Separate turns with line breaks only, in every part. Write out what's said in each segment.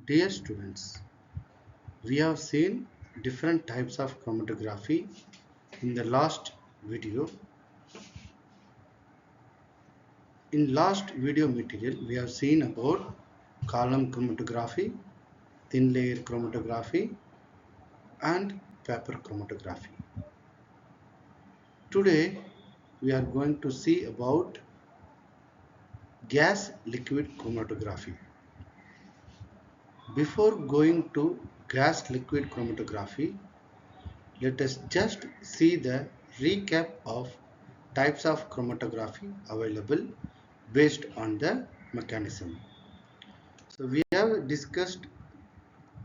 Dear students, we have seen different types of chromatography in the last video. In last video material, we have seen about column chromatography, thin layer chromatography, and paper chromatography. Today, we are going to see about gas liquid chromatography. Before going to gas liquid chromatography, let us just see the recap of types of chromatography available based on the mechanism. So we have discussed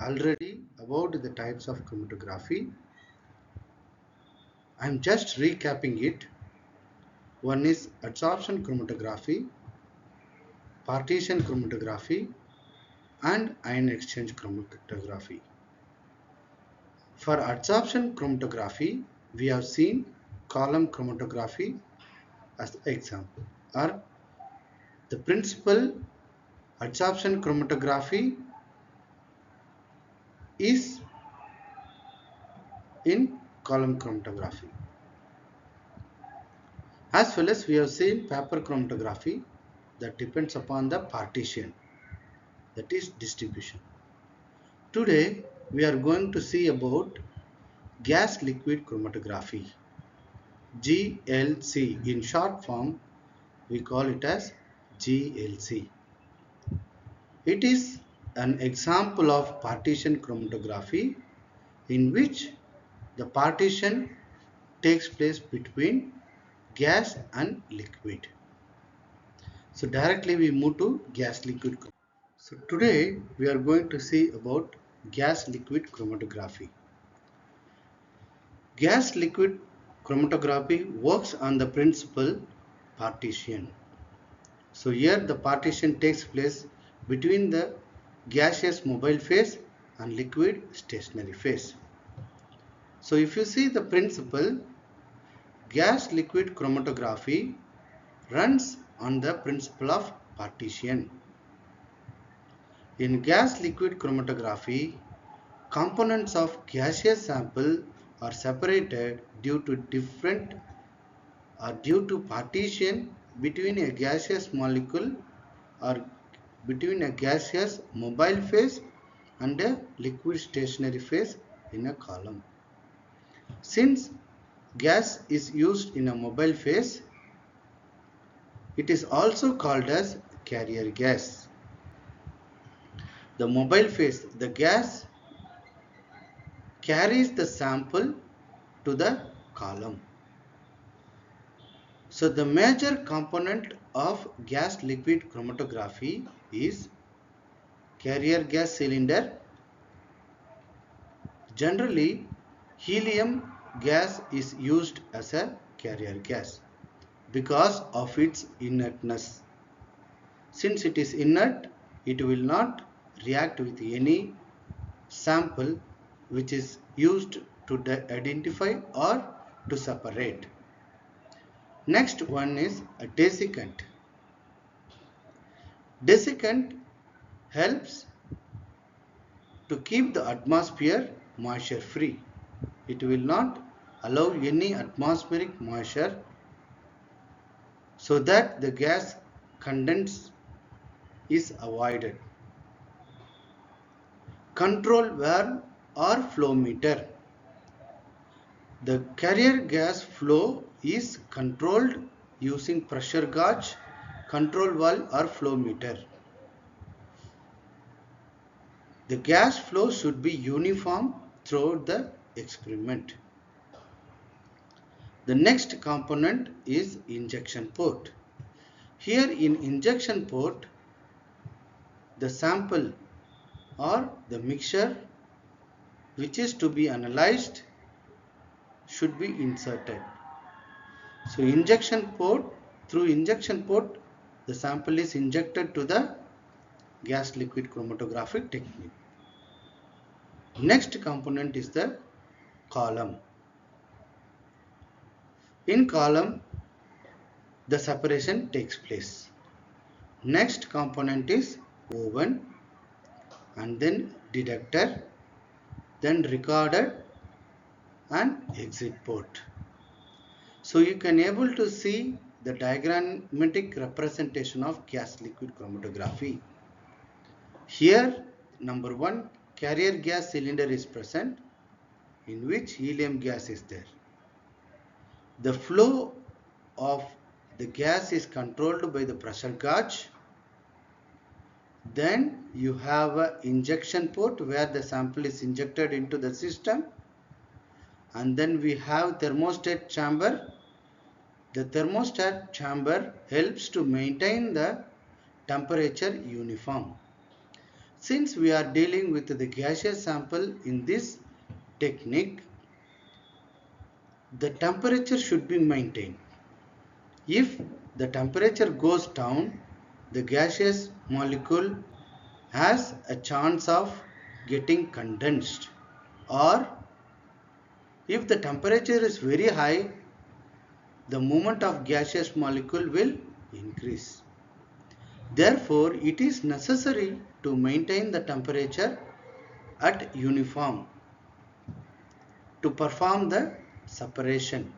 already about the types of chromatography. I am just recapping it. One is adsorption chromatography, partition chromatography, and ion exchange chromatography. For adsorption chromatography, we have seen column chromatography as the example, or the principal adsorption chromatography is in column chromatography. As well as we have seen paper chromatography that depends upon the partition, that is distribution. Today we are going to see about gas liquid chromatography, GLC. In short form we call it as GLC. It is an example of partition chromatography in which the partition takes place between gas and liquid. So directly we move to gas liquid. So today we are going to see about gas liquid chromatography. Gas liquid chromatography works on the principle partition. So here the partition takes place between the gaseous mobile phase and liquid stationary phase. So if you see the principle, gas liquid chromatography runs on the principle of partition. In gas liquid chromatography, components of gaseous sample are separated due to partition between a gaseous molecule or between a gaseous mobile phase and a liquid stationary phase in a column. Since gas is used in a mobile phase, it is also called as carrier gas. The mobile phase, the gas carries the sample to the column. So the major component of gas liquid chromatography is carrier gas cylinder. Generally, helium gas is used as a carrier gas because of its inertness. Since it is inert, it will not react with any sample which is used to identify or to separate. Next one is a desiccant. Desiccant helps to keep the atmosphere moisture free. It will not allow any atmospheric moisture so that the gas condense is avoided. Control valve or flow meter. The carrier gas flow is controlled using pressure gauge, control valve or flow meter. The gas flow should be uniform throughout the experiment. The next component is injection port. Here in injection port, the sample or the mixture which is to be analyzed should be inserted. So through injection port, the sample is injected to the gas liquid chromatographic technique. Next component is the column. In column, the separation takes place. Next component is oven, and then detector, then recorder and exit port. So you can able to see the diagrammatic representation of gas liquid chromatography. Here, number one, carrier gas cylinder is present in which helium gas is there. The flow of the gas is controlled by the pressure gauge. Then you have an injection port where the sample is injected into the system, and then we have thermostat chamber. The thermostat chamber helps to maintain the temperature uniform. Since we are dealing with the gaseous sample in this technique, the temperature should be maintained. If the temperature goes down, the gaseous molecule has a chance of getting condensed, or if the temperature is very high, the movement of gaseous molecule will increase. Therefore, it is necessary to maintain the temperature at uniform to perform the separation.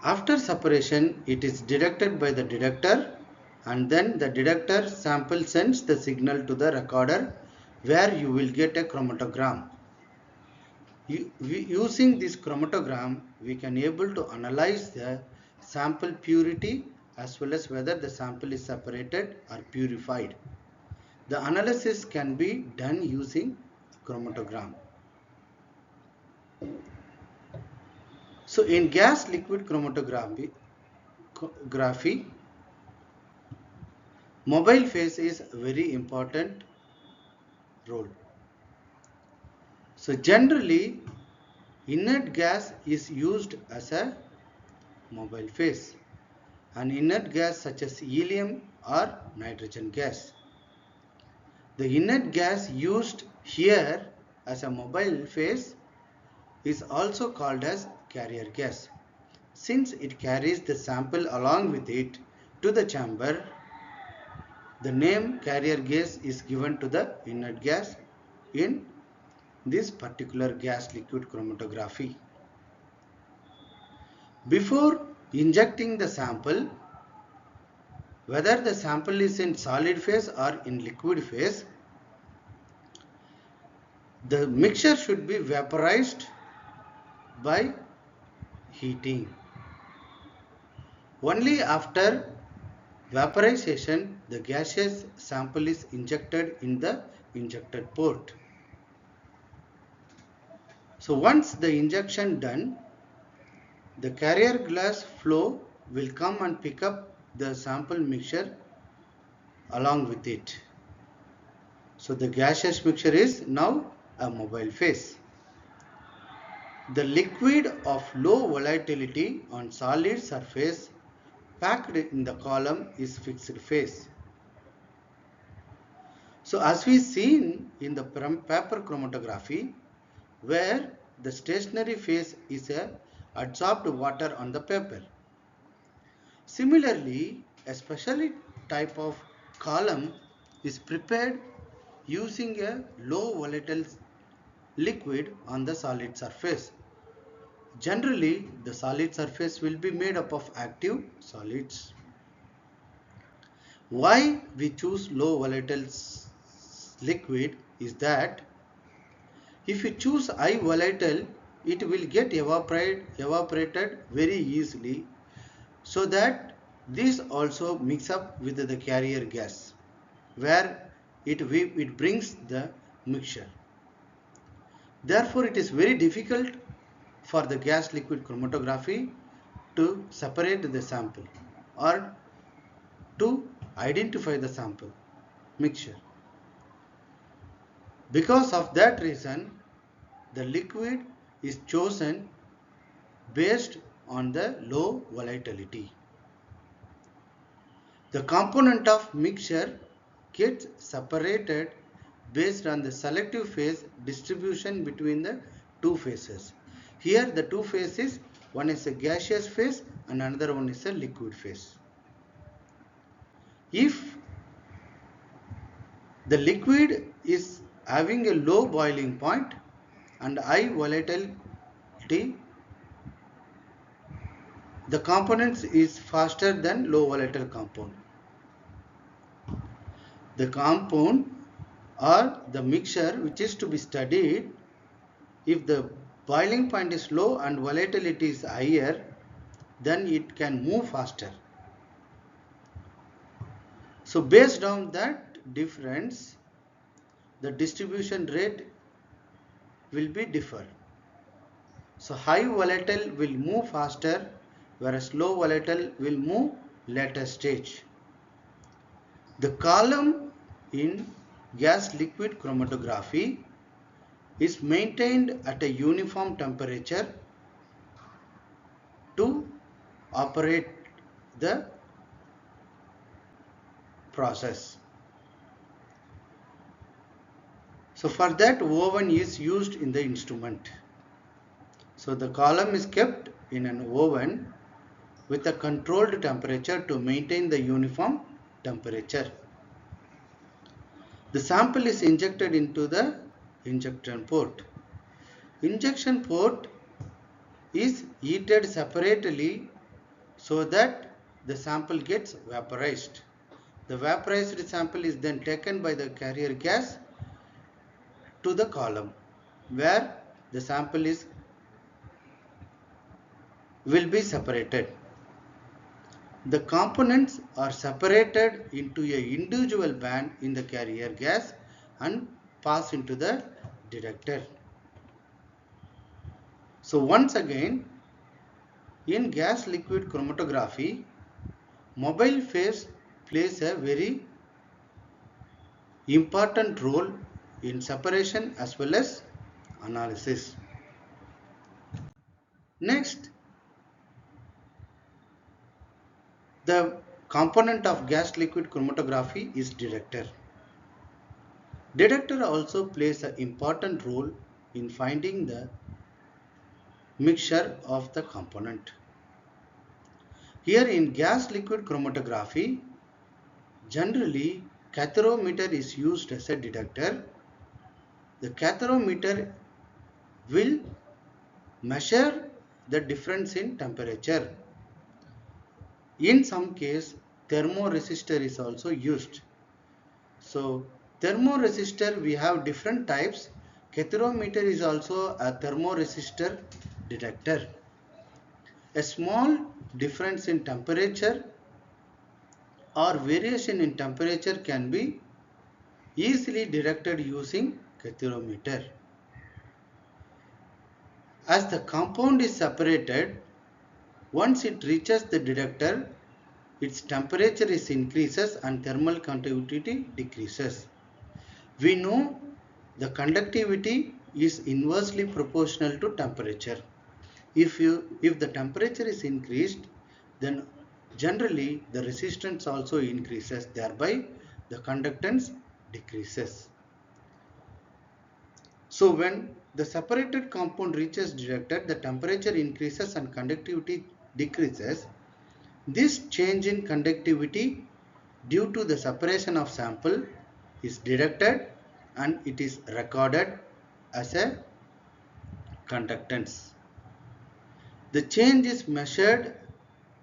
After separation, it is detected by the detector, and then the detector sample sends the signal to the recorder where you will get a chromatogram. Using this chromatogram, we can able to analyze the sample purity as well as whether the sample is separated or purified. The analysis can be done using chromatogram. So in gas liquid chromatography, mobile phase is a very important role. So generally, inert gas is used as a mobile phase. An inert gas such as helium or nitrogen gas. The inert gas used here as a mobile phase is also called as carrier gas. Since it carries the sample along with it to the chamber, the name carrier gas is given to the inert gas in this particular gas liquid chromatography. Before injecting the sample, whether the sample is in solid phase or in liquid phase, the mixture should be vaporized by heating. Only after vaporization, the gaseous sample is injected in the injected port. So once the injection done, the carrier glass flow will come and pick up the sample mixture along with it. So the gaseous mixture is now a mobile phase. The liquid of low volatility on solid surface packed in the column is fixed phase. So as we seen in the paper chromatography, where the stationary phase is a adsorbed water on the paper. Similarly, a special type of column is prepared using a low volatile liquid on the solid surface. Generally, the solid surface will be made up of active solids. Why we choose low volatile liquid is that if you choose high volatile, it will get evaporated very easily, so that this also mix up with the carrier gas where it brings the mixture. Therefore, it is very difficult for the gas liquid chromatography to separate the sample or to identify the sample mixture. Because of that reason, the liquid is chosen based on the low volatility. The component of mixture gets separated based on the selective phase distribution between the two phases. Here the two phases, one is a gaseous phase and another one is a liquid phase. If The liquid is having a low boiling point and high volatility. The components is faster than low volatile compound. The compound or the mixture which is to be studied, if the boiling point is low and volatility is higher, then it can move faster. So based on that difference, the distribution rate will be differ. So high volatile will move faster, whereas low volatile will move later stage. The column in gas liquid chromatography is maintained at a uniform temperature to operate the process. So for that, oven is used in the instrument. So the column is kept in an oven with a controlled temperature to maintain the uniform temperature. The sample is injected into the injection port. Injection port is heated separately so that the sample gets vaporized. The vaporized sample is then taken by the carrier gas to the column where the sample will be separated. The components are separated into a individual band in the carrier gas and pass into the detector. So once again, in gas liquid chromatography, mobile phase plays a very important role in separation as well as analysis. Next, the component of gas liquid chromatography is detector. Detector also plays an important role in finding the mixture of the component. Here in gas liquid chromatography, generally cathometer is used as a detector. The cathometer will measure the difference in temperature. In some case, thermoresistor is also used. So thermoresistor, we have different types. Cathometer is also a thermoresistor detector. A small difference in temperature or variation in temperature can be easily detected using cathometer. As the compound is separated, once it reaches the detector, its temperature is increases and thermal conductivity decreases. We know the conductivity is inversely proportional to temperature. If the temperature is increased, then generally the resistance also increases, thereby the conductance decreases. So when the separated compound reaches detector, the temperature increases and conductivity decreases. This change in conductivity due to the separation of sample is detected and it is recorded as a conductance. The change is measured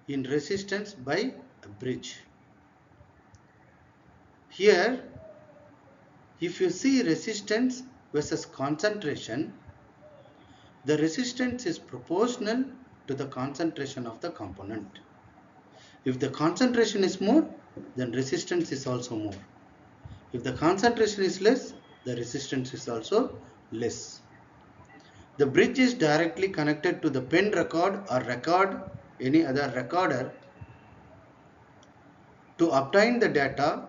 in resistance by a bridge. Here, if you see resistance versus concentration, the resistance is proportional to the concentration of the component. If the concentration is more, then resistance is also more. If the concentration is less, the resistance is also less. The bridge is directly connected to the pen record or any other recorder to obtain the data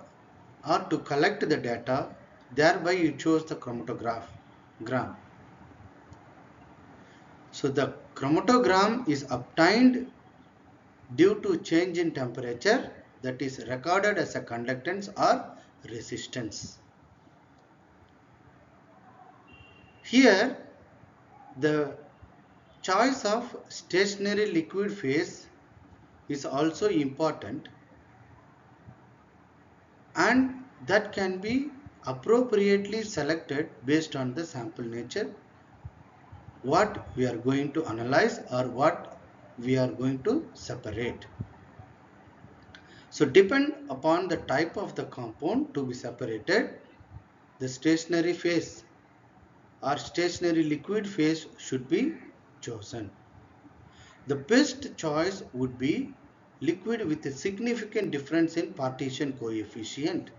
or to collect the data, thereby you chose the chromatogram. So the chromatogram is obtained due to change in temperature, that is recorded as a conductance or resistance. Here the choice of stationary liquid phase is also important, and that can be appropriately selected based on the sample nature, what we are going to analyze or what we are going to separate. So depend upon the type of the compound to be separated, the stationary phase or stationary liquid phase should be chosen. The best choice would be liquid with a significant difference in partition coefficient.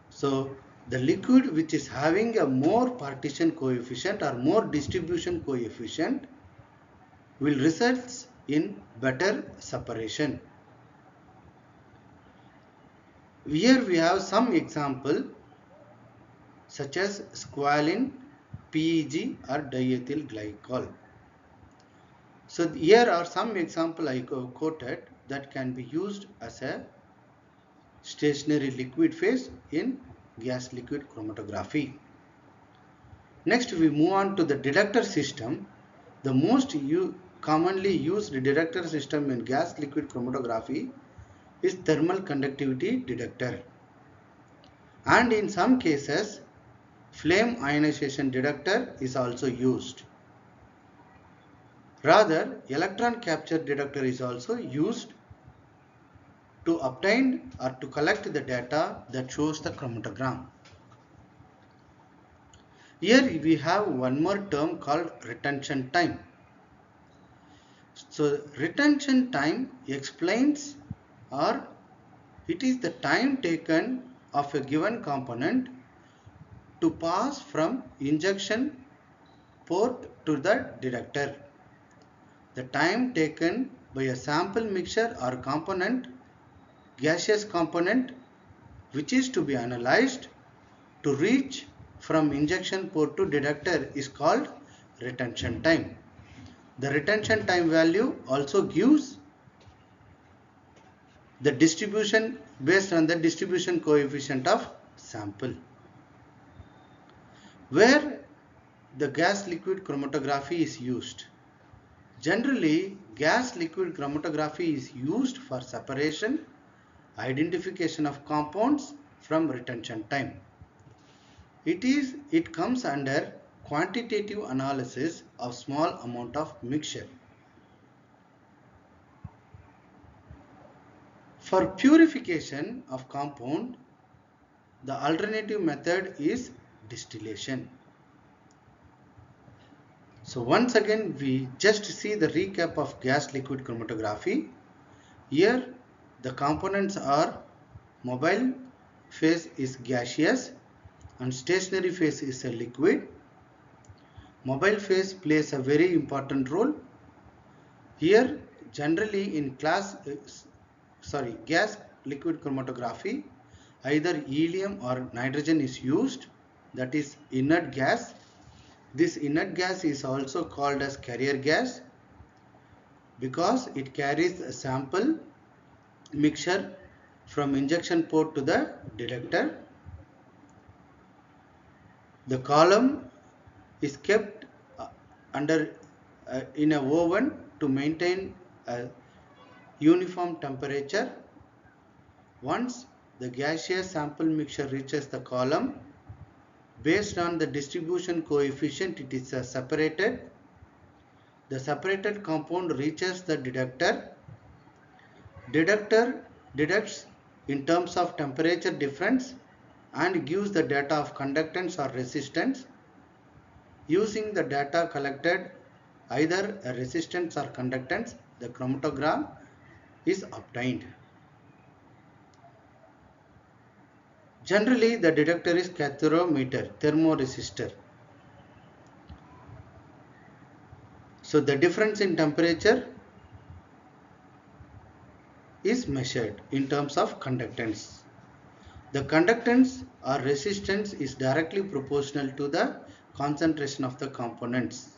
So the liquid which is having a more partition coefficient or more distribution coefficient will result in better separation. Here we have some example such as squalene, PEG or diethyl glycol. So here are some example I quoted that can be used as a stationary liquid phase in gas liquid chromatography. Next we move on to the detector system. The most commonly used detector system in gas liquid chromatography is thermal conductivity detector, and in some cases flame ionization detector is also used. Rather, electron capture detector is also used to obtain or to collect the data that shows the chromatogram. Here we have one more term called retention time. So retention time explains, or it is the time taken of a given component to pass from injection port to the detector. The time taken by a sample mixture or component, gaseous component, which is to be analyzed to reach from injection port to detector is called retention time. The retention time value also gives the distribution based on the distribution coefficient of sample. Where the gas liquid chromatography is used. Generally, gas liquid chromatography is used for separation, identification of compounds from retention time. It comes under quantitative analysis of small amount of mixture. For purification of compound, the alternative method is distillation. So once again we just see the recap of gas liquid chromatography. Here the components are mobile phase is gaseous and stationary phase is a liquid. Mobile phase plays a very important role. Here generally in gas liquid chromatography, either helium or nitrogen is used, that is inert gas. This inert gas is also called as carrier gas because it carries a sample mixture from injection port to the detector. The column is kept under in a oven to maintain a uniform temperature. Once the gaseous sample mixture reaches the column, based on the distribution coefficient it is separated. The separated compound reaches the detector. Detector detects in terms of temperature difference and gives the data of conductance or resistance. Using the data collected, either a resistance or conductance, the chromatogram is obtained. Generally, the detector is cathometer, thermoresistor. So the difference in temperature is measured in terms of conductance. The conductance or resistance is directly proportional to the concentration of the components.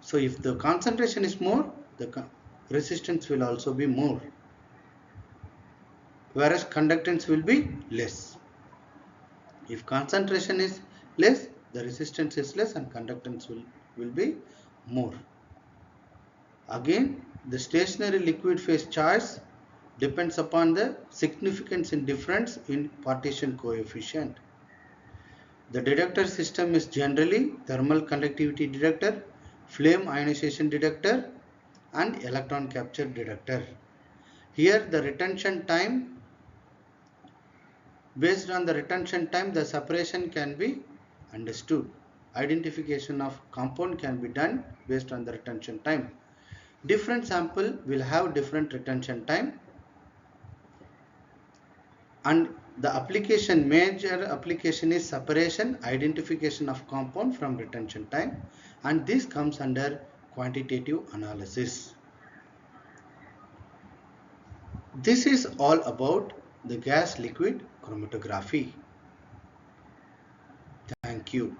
So if the concentration is more, the resistance will also be more, whereas conductance will be less. If concentration is less, the resistance is less and conductance will be more. Again, the stationary liquid phase choice depends upon the significance in difference in partition coefficient. The detector system is generally thermal conductivity detector, flame ionization detector, and electron capture detector. Here the retention time, based on the retention time, the separation can be understood. Identification of compound can be done based on the retention time. Different sample will have different retention time, and the major application is separation, identification of compound from retention time, and this comes under quantitative analysis. This is all about the gas liquid chromatography. Thank you.